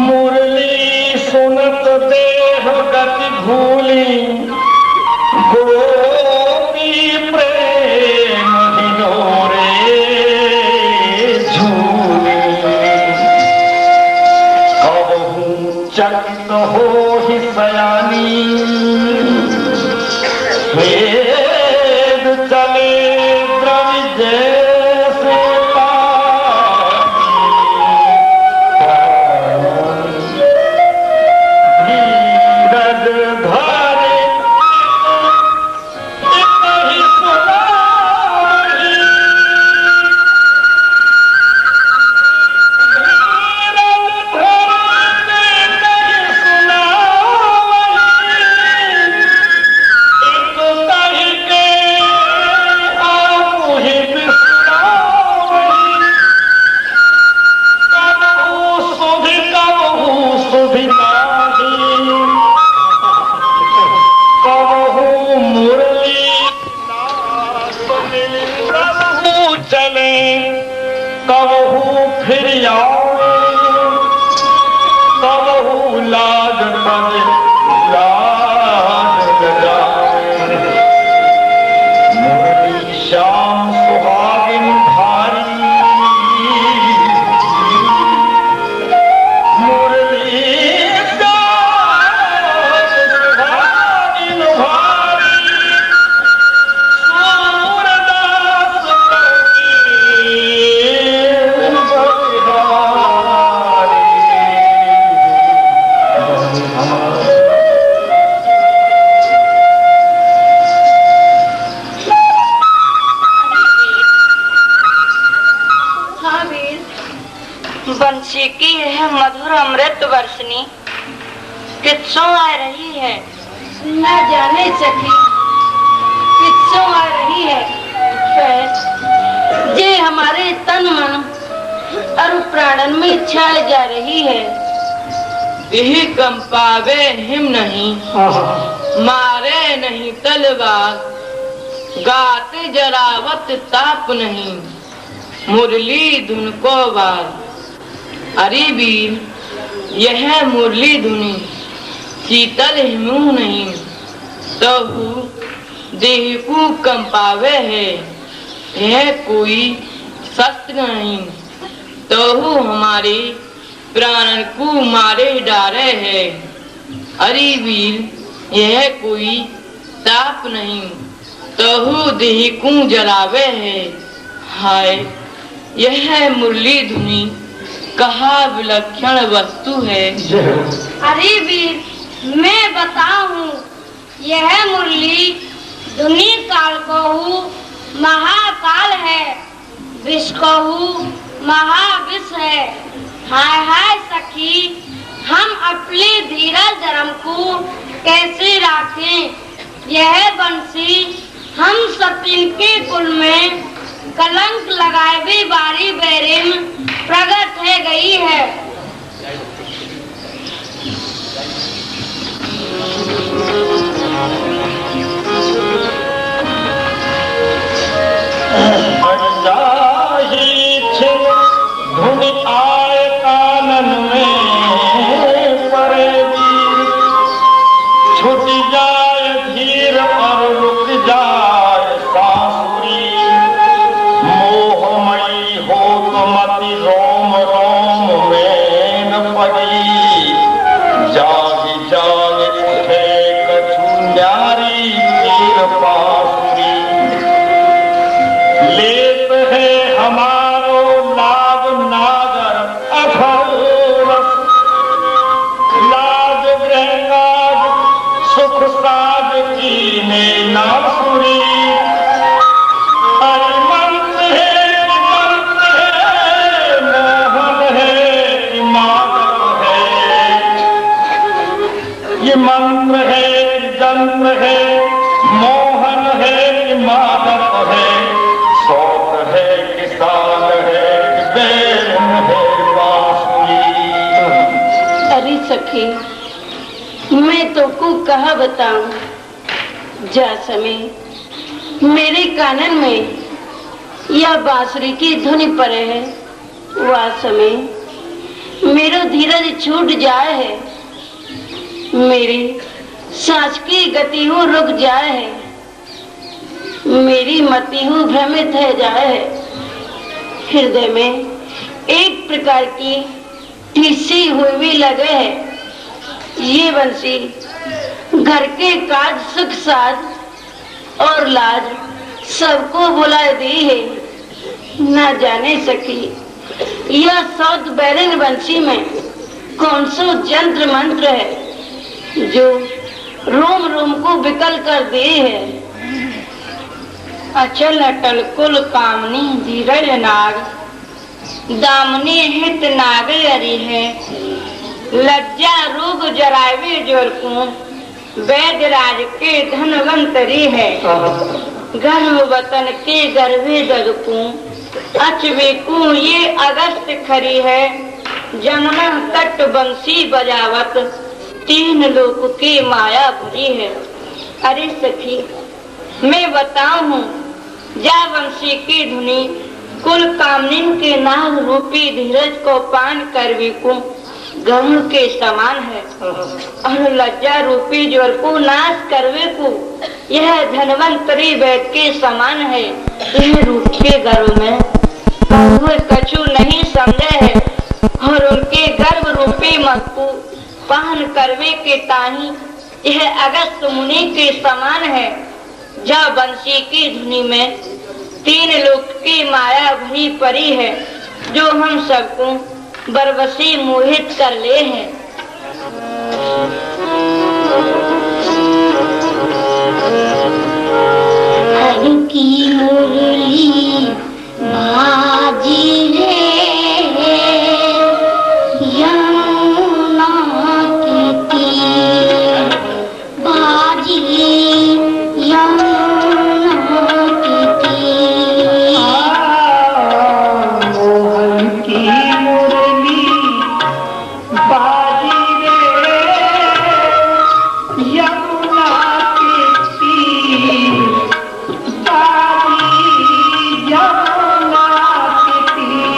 मुरली सुनत देह गति भूली, गोपी प्रेम हिलोरे झूले। कबहू चकित होहि सयानी, वेद चले द्रवि जैसे पानी। धीरज धरे नहीं सुनाई, धीरज धरे नहीं सुनाई। एक कहि के आपु ही बिसराई। कबहू सुधि नाही, कबहू मुरली कबहू चले, कबहू फिर आवे, कबहू लाज करे लाज गजावे। मुरली श्याम सुहागिन भारी, मुरली श्याम सुहागिन भारी। सूरदास कबीर बलिहारी। हाँ वीर, बंसी की यह मधुर अमृत वर्षनी कित्सों आ रही है? न जाने सखी कित्सों आ रही है। जे हमारे तन मन और प्राणन में छाए जा रही है। यही कंपावे हिम नहीं, मारे नहीं तलवार, गाते जरावत ताप नहीं, मुरली धुन को बार। अरे वीर, यह मुरली धुनी शीतल हिमू नहीं, तहु देह को कंपावे है। यह कोई शस्त्र नहीं, तहु हमारे प्राण को मारे डारे है। अरे वीर, यह कोई ताप नहीं, तहु देह को जलावे है। हाय, यह मुरली धुनी कहा विलक्षण वस्तु है। अरे वीर, मैं बताऊं, यह मुरली धुनी काल कहू महाकाल है, विष कहू महाविष है। हाय हाय सखी, हम अपने धीरज धर्म को कैसे रखें? यह बंसी हम सपिन के कुल में कलंक लगाए भी बारी बेरे में प्रकट है गई है। धुन आए कानन में पड़ेगी, छूट जाए धीर और रुक जाए सासुरी। मोहमयी हो तो मति रोम रोम में न पड़ी, जागी जाग उठे कछु न्यारी तीर पासुरी। लेप है हमारो लाभ नागर अखर रस, लाज ग्रह काज सुख साज कीने नासुरी। हरि मंत्र है मोहन है इमादत है, ये मंत्र है जंत्र है, मोहन है इमादत है, शौक है किसान है, बैरन है बांसुरी। अरे सखी, मैं तो को कहा बताऊं, जा समय मेरे कानन में यह बांसुरी की धुनी पड़े है, वह समय मेरो धीरज छूट जाए है, मेरी सांस की गति हो रुक जाए है, मेरी मति हो भ्रमित है जाए है। हृदय में एक प्रकार की ठिस्सी हुई लगे है। ये बंसी घर के काज सुख साज और लाज सबको बुला दी है। न जाने सकी यह सौद बैरंग बंसी में कौन सा जंत्र मंत्र है जो रोम रोम को विकल कर दे है। अचल अटल कुल कामनी धीरज नाग, दामनी हित नाग अरी है। लज्जा रोग जरावे जोर को, वैद्य राज के धनवंतरी है। गर्भ वतन के गर्भे दद को, अचवे को ये अगस्त खरी है। जमुना तट बंसी बजावत, तीन लोक के माया भरी है। अरे सखी मैं बताऊं जा बंसी की धुनी, कुल कामनिन के नाग रूपी धीरज को पान करवी को गरुड़ के समान है। और लज्जा रूपी ज्वर को नाश करवे को यह धनवंतरी वैद के समान है। यह रूप के गर्भ में कछु नहीं समझे है और उनके गर्भ रूपी मत को पान करवे के ताही यह अगस्त मुनि के समान है। जहाँ बंसी की धुनी में तीन लोक की माया भरी परी है, जो हम सबको बरबसी मोहित कर ले हैं। हर की मुरली बाजी रे, यमुना के तीर बाजी, यमुना के तीर। मोहन की मुरली बाजी रे, यमुना के तीर बाजी, यमुना के तीर।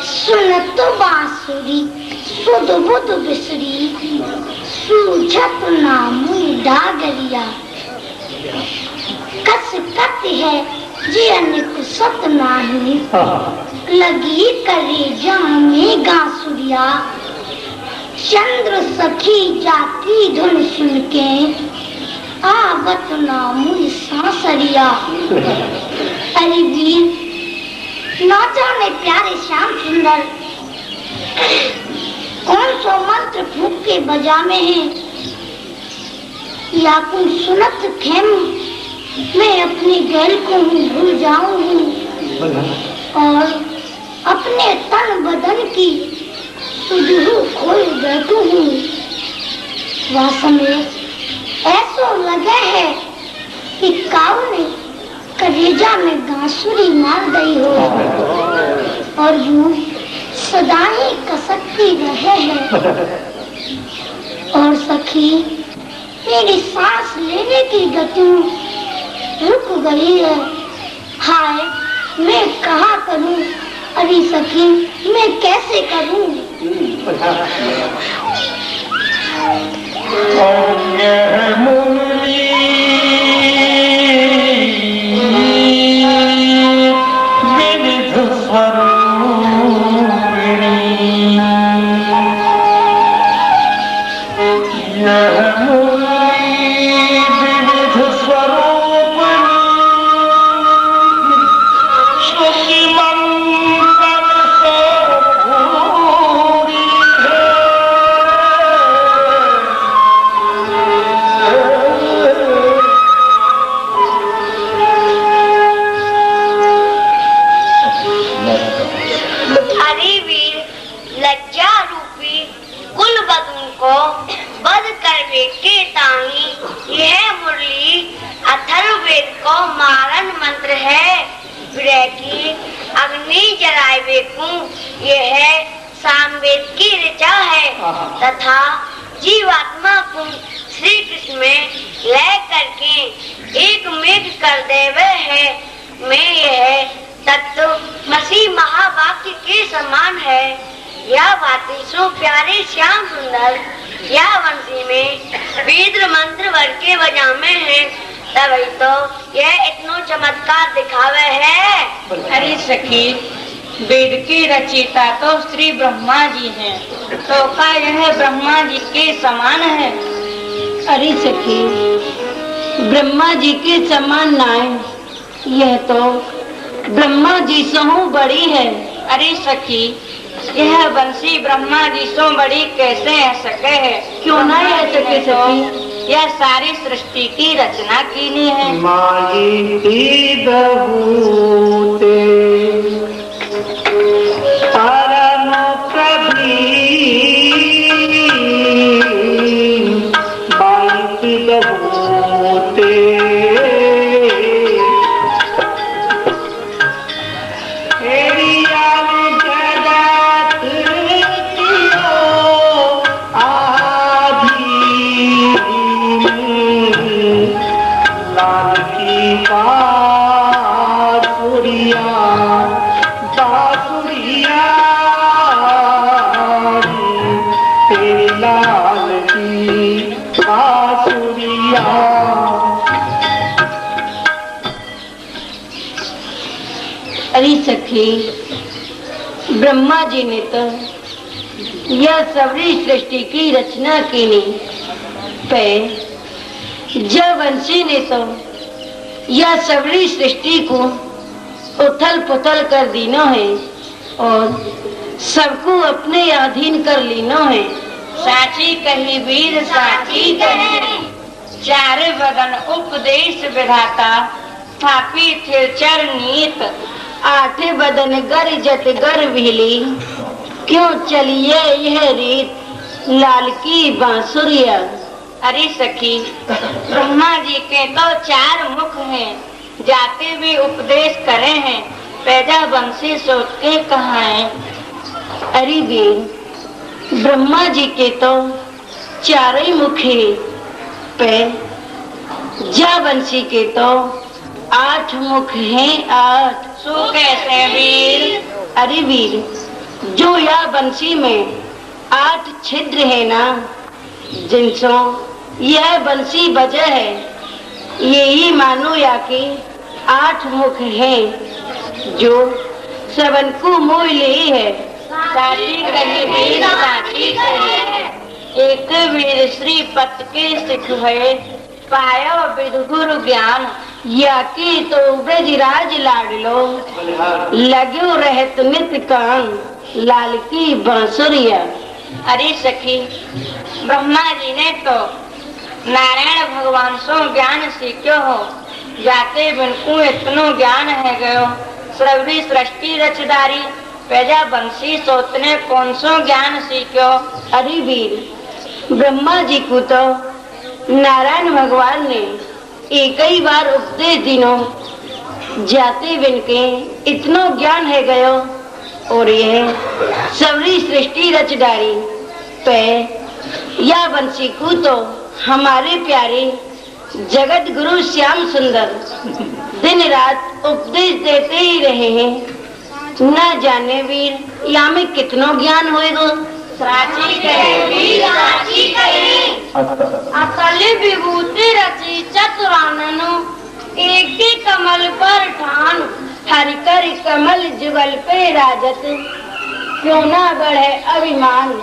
सुनत बांसुरी सुध बुध बिसरी सूझत नामुई डागरिया कस कत है जे अनिक सत नाही लगी करे जामे गांसुरिया चंद्र सखी जाती धुन सुन के आवत नामुई सांसरिया। अरे वीर ना जाने प्यारे श्याम सुंदर कौन सो मंत्र फूक के बजा में है या कुछ सुनत खेम मैं अपने गैल को भूल जाऊं और अपने तन बदन की सुधरू खोल बैठू हूँ। वह समय ऐसा लगा है कि काऊ ने कलेजा में गांसुरी मार गई हो और यूं सदा ही कसकती रहे हैं। और सखी मेरी सांस लेने की गति रुक गई है। हाय मैं कहा करूं, अरे सखी मैं कैसे करूं। तथा जीवात्मा को श्री कृष्ण में लय करके एक मेघ कर देवे है। मैं यह तत्व मसीह महावाक्य के समान है। यह बातें सो प्यारे श्याम सुंदर या वंशी में वेद मंत्र वर के बजा में है, तभी तो यह इतना चमत्कार दिखावे है। अरे सखी वेद के रचयिता तो श्री ब्रह्मा जी हैं, तो क्या यह ब्रह्मा जी के समान है। अरे सखी ब्रह्मा जी के समान ना है, यह तो ब्रह्मा जी से बड़ी है। अरे सखी यह बंसी ब्रह्मा जी से बड़ी कैसे है सके है। क्यों ना है सके सखी, यह सारी सृष्टि की रचना कीनी है। माई की दबूते परम कभी बाई की दबूते अरे सखी ब्रह्मा जी ने तो यह सबरी सृष्टि की रचना की नहीं पे जयवंशी ने तो यह सबरी सृष्टि को उथल पुथल कर दीनो है और सबको अपने अधीन कर लीनो है। साची कही वीर साची कही, चारे बदन उपदेश विधाता, थापी थे चर नीत, आठे बदन गर जत गर भीली, क्यों चलिए यह रीत लाल की बांसुरिया। अरे सखी ब्रह्मा जी के तो चार मुख हैं, जाते भी उपदेश करे हैं, पैदा वंशी सोच के कहा है। अरे वीर ब्रह्मा जी के तो चार ही मुख है, पे जयवंशी के तो 8 मुख हैं। 8 सो कैसे वीर। अरे वीर, जो यह बंसी में 8 छिद्र है ना, जिनसो यह बंसी बजा है, यही मानो या कि 8 मुख हैं जो सबन को मोह ले है। साची कही वीर साची कही। एक वीर श्री पत के सिख भये, पायो विदुगुरु ज्ञान। या कि तो ब्रजराज लाडलो, लगो रहत नित कान, लाल की बांसुरिया। अरे सखी, ब्रह्मा जी ने तो नारायण भगवान सो ज्ञान सीखो हो, जाते बिनको इतनो ज्ञान है गयो। सर्वरी सृष्टि रचदारी, पैजा बंसी सोतने कौन सो ज्ञान सीखो। अरे वीर, ब्रह्मा जी को तो नारायण भगवान ने एक ही बार उपदेश दिनों, जाते बिनके इतनो ज्ञान है गयो। और यह सबरी सृष्टि रच डारी पे या बंसी को तो हमारे प्यारे जगत गुरु श्याम सुंदर दिन रात उपदेश देते ही रहे हैं। न जाने वीर, या में कितनो ज्ञान होएगा। साची कहे वीर साची कहे। अकल विभूति रची चतुराननु, एक ही कमल पर ठान, हरि कर कमल जुगल पे राजत, क्यों ना बढ़े अभिमान,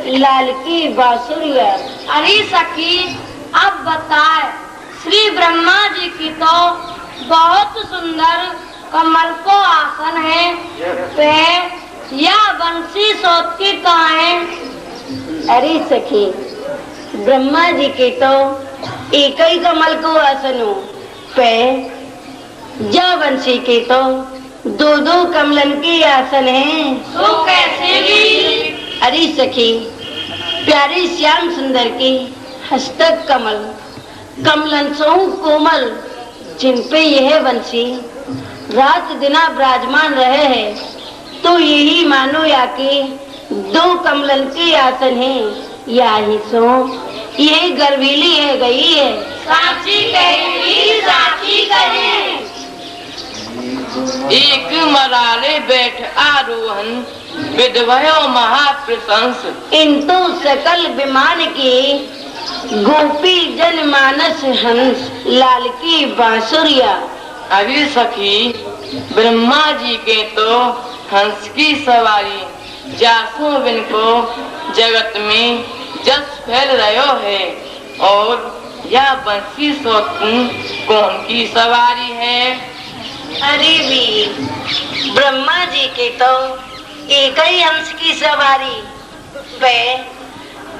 लाल की बांसुरिया। अरे सखी, अब बताए, श्री ब्रह्मा जी की तो बहुत सुंदर कमल को आसन है, पे या बंसी सोत की कहाँ है। अरे सखी, ब्रह्मा जी के तो एक ही कमल को आसन हो, पे जा बंसी के तो 2-2 कमलन के आसन हैं। तो कैसे भी? अरे सखी, प्यारे श्याम सुंदर की हस्तक कमल, कमलन सो कोमल, जिन पे यह बंसी रात दिना विराजमान रहे हैं, तो यही मानो या कि 2 कमलन के आसन हैं, या ही सो यही गर्वीली है गई है। साची कही साची कही। एक मराले बैठ आरोहन, विधवयो महाप्रशंस। इन तो सकल विमान की गोपी जन मानस हंस, लाल की बांसुरिया। अरे सखी, ब्रह्मा जी के तो हंस की सवारी, जासो बिन को जगत में जस फैल रहो है। और यह बंसी सोतन कौन की सवारी है। अरे वीर, ब्रह्मा जी के तो एक ही हंस की सवारी, पे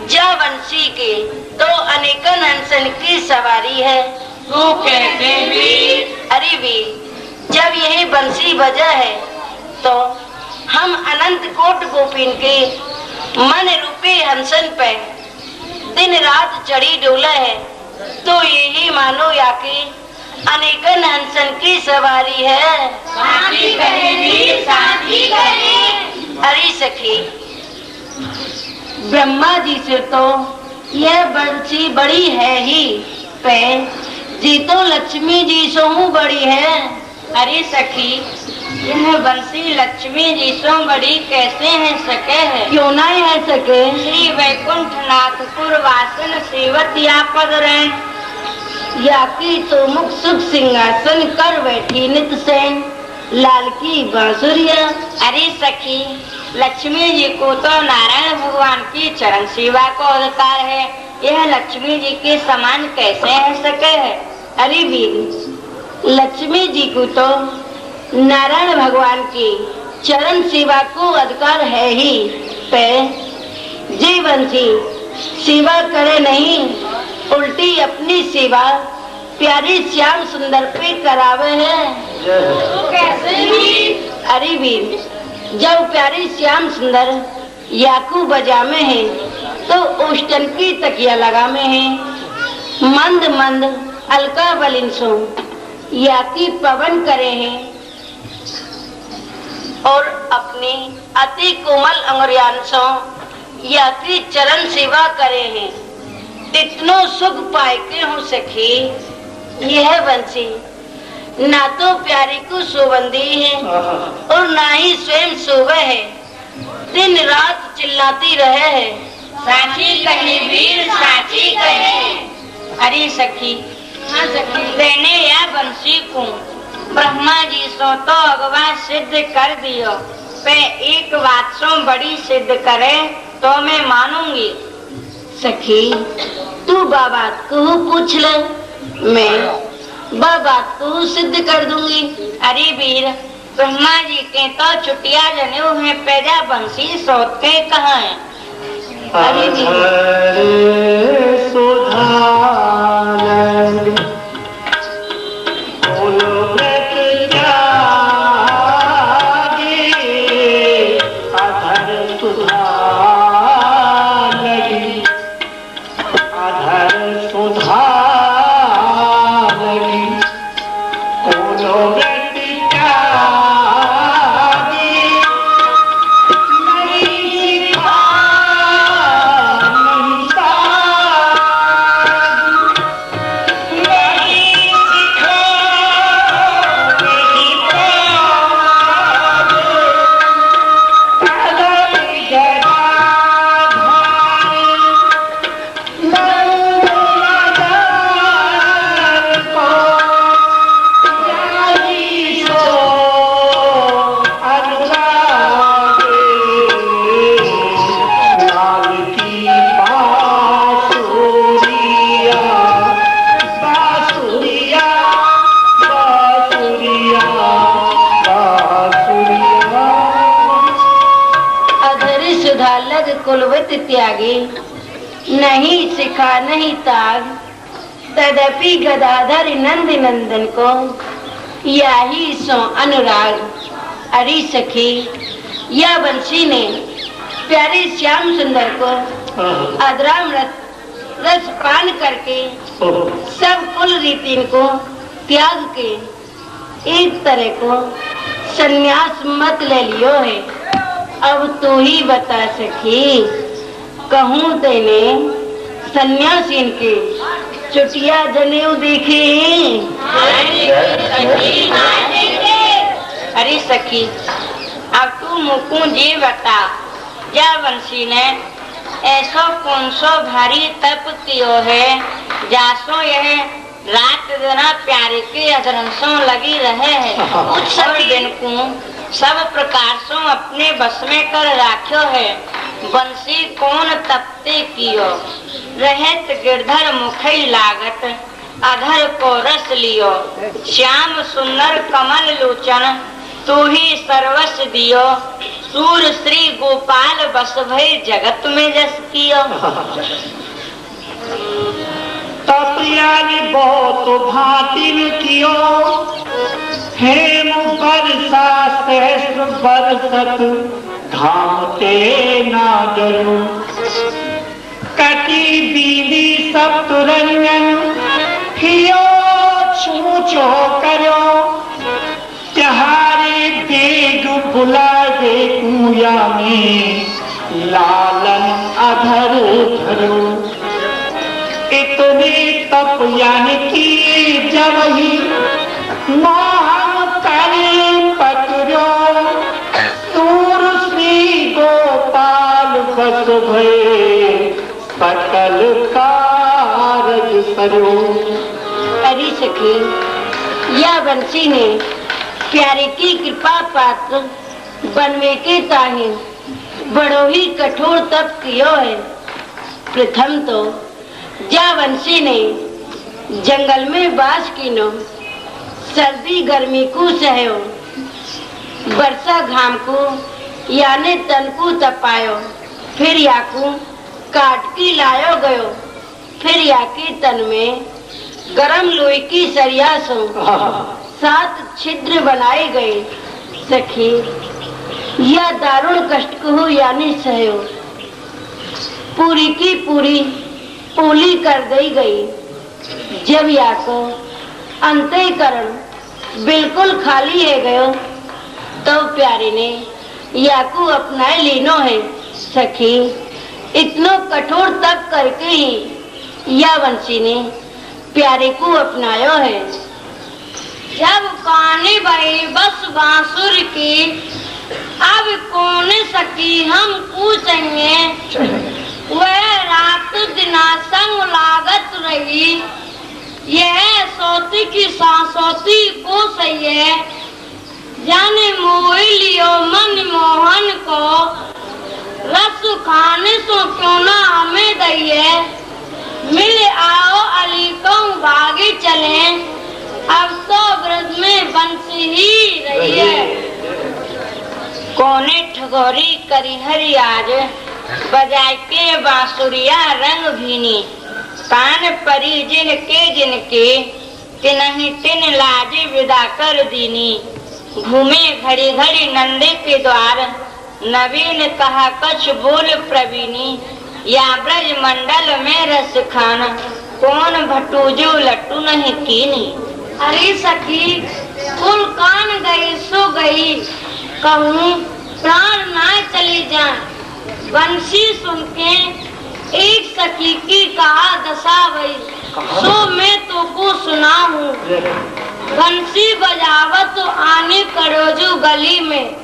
जा बंसी के तो अनेकन हंसन की सवारी है। तो कहते वीर। अरे वीर, जब यही बंसी बजा है, तो हम अनंत कोट गोपीन के मन रूपी हंसन पे दिन रात चढ़ी डोला है, तो यही मानो या कि अनेकन हंसन की सवारी है। साची कहे वीर साची कहे। अरे सखी, ब्रह्मा जी से तो यह बंसी बड़ी है ही, पे जी तो लक्ष्मी जी सो बड़ी है। अरे सखी, यह बंसी लक्ष्मी जी सो बड़ी कैसे है सके है। क्यों ना है सके। श्री वैकुंठ नाथपुर वासन सेवत या पद रहे, या की तो मुख सुख सिंहासन कर बैठी नित सेन, लाल की बांसुरिया। अरे सखी, लक्ष्मी जी को तो नारायण भगवान की चरण सेवा को अधिकार है, यह लक्ष्मी जी के समान कैसे है सके है। अरे वीर, लक्ष्मी जी को तो नारायण भगवान की चरण सेवा को अधिकार है ही, पे जी बंसी सेवा करे नहीं, उल्टी अपनी सेवा प्यारी श्याम सुंदर पे करावे है। तो कैसे भी? अरे वीर, जब प्यारी श्याम सुंदर याकू बजा में है, तो उष्टन की तकिया लगा में है, मंद मंद अलका बलिंसो याकी पवन करे हैं, और अपनी अति कोमल अंगुरियांसों याकी चरण सेवा करे हैं। इतनो सुख पाए के हो सखी, यह बंसी ना तो प्यारे को सोबंदी है और ना ही स्वयं सोवे है, दिन रात चिल्लाती रहे है। साची कही वीर, साची कही। अरे सखी, हाँ सखी, देने या बंसी को ब्रह्मा जी सो तो अगवा सिद्ध कर दियो, पे एक बात सो बड़ी सिद्ध करे तो मैं मानूंगी। सखी तू बाबात को पूछ ले, मैं बाबात को सिद्ध कर दूंगी। अरे वीर, ब्रह्मा जी के तो छुट्टिया जने हुए पैदा बंसी सोत के कहाँ है? अरे जी कुलवत त्यागी, नहीं सिखा नहीं ताग, तदपि गदाधर नंद नंदन को यही सो अनुराग। अरे सखी, यह बंसी ने प्यारे श्याम सुंदर को अधराम रस पान करके सब कुल रीतिन को त्याग के एक तरह को संन्यास मत ले लियो है। अब तू ही बता सखी, कहूँ तेने सन्यासीन के चुटिया जनेऊ देखे हैं? अरे सखी, अब तू मुकू जी बता, या वंशी ने ऐसो कौन सो भारी तप कियो है, जासो यह रात दिन प्यारे के अधरसों लगी रहे है। कुछ दिन को सब प्रकार सो अपने बस में कर राख्यो है। बंसी कौन तपते कियो, रहत गिरधर मुखई लागत, अधर को रस लियो। श्याम सुंदर कमल लोचन, तू ही सर्वस दियो। सूर श्री गोपाल बस भई जगत में जस कियो। तपियानी बहुत भांति कियो, हेम बरसा सहस्र बरसत, घामते ना डरो। कटी बींदी सप्तरंजन, हियो छूछो करो। त्योहारे देग बुलावे कुया में, लालन अधर धरो। इतने तप यानी की जब ही मोहन करे पकड़ो, सूर श्री गोपाल बस भये सकल कारज सरो। अरे सखी, यह बंसी ने प्यारे की कृपा पात्र बनवे के ताहे बड़ो ही कठोर तप कियो है। प्रथम तो जावंशी ने जंगल में बास कीनो, सर्दी गर्मी को सहयो, वर्षा घाम को याने तन को तपायो, फिर याकू काट की लायो गयो, फिर याके तन में गरम लोई की सरिया सो 7 छिद्र बनाए गए। सखी, यह दारुण कष्ट को यानी सहयो, पूरी की पूरी पूली कर दी गई। जब याको अंतःकरण बिल्कुल खाली है गयो, तो प्यारे ने याकू अपनाए लीनो है। सखी, इतनो कठोर तप करके ही या वंशी ने प्यारे को अपनायो है। जब काने बही बस बांसुर की, अब कौन सकी हम पूछेंगे। वह रात दिना संग लागत रही, यह सोती की सांसोती को सही है। जाने मोह लियो मन मोहन को, रस खाने सो क्यों ना हमें दइए। मिल आओ अली को भागे चले, अब तो ब्रज में बंसी ही रही है। कोने ठगोरी करी हरी आज, बजाय के बांसुरिया रंग भीनी। कान परी जिनके तिनहि तिन लाजे विदा कर दीनी। घूमे घड़ी घड़ी नंदे के द्वार, नवीन कहा कछ बोल प्रवीणी। या ब्रज मंडल में रस खाना, कौन भटूजो लट्टू नहीं कीनी। अरे सखी कुल कान गई सो गई, कहूँ प्राण ना चली जाए। बंसी सुन के एक सखी की कहा दशा भई, सो मैं तो को सुना हूँ। बंसी बजावत तो आने करोजू गली में,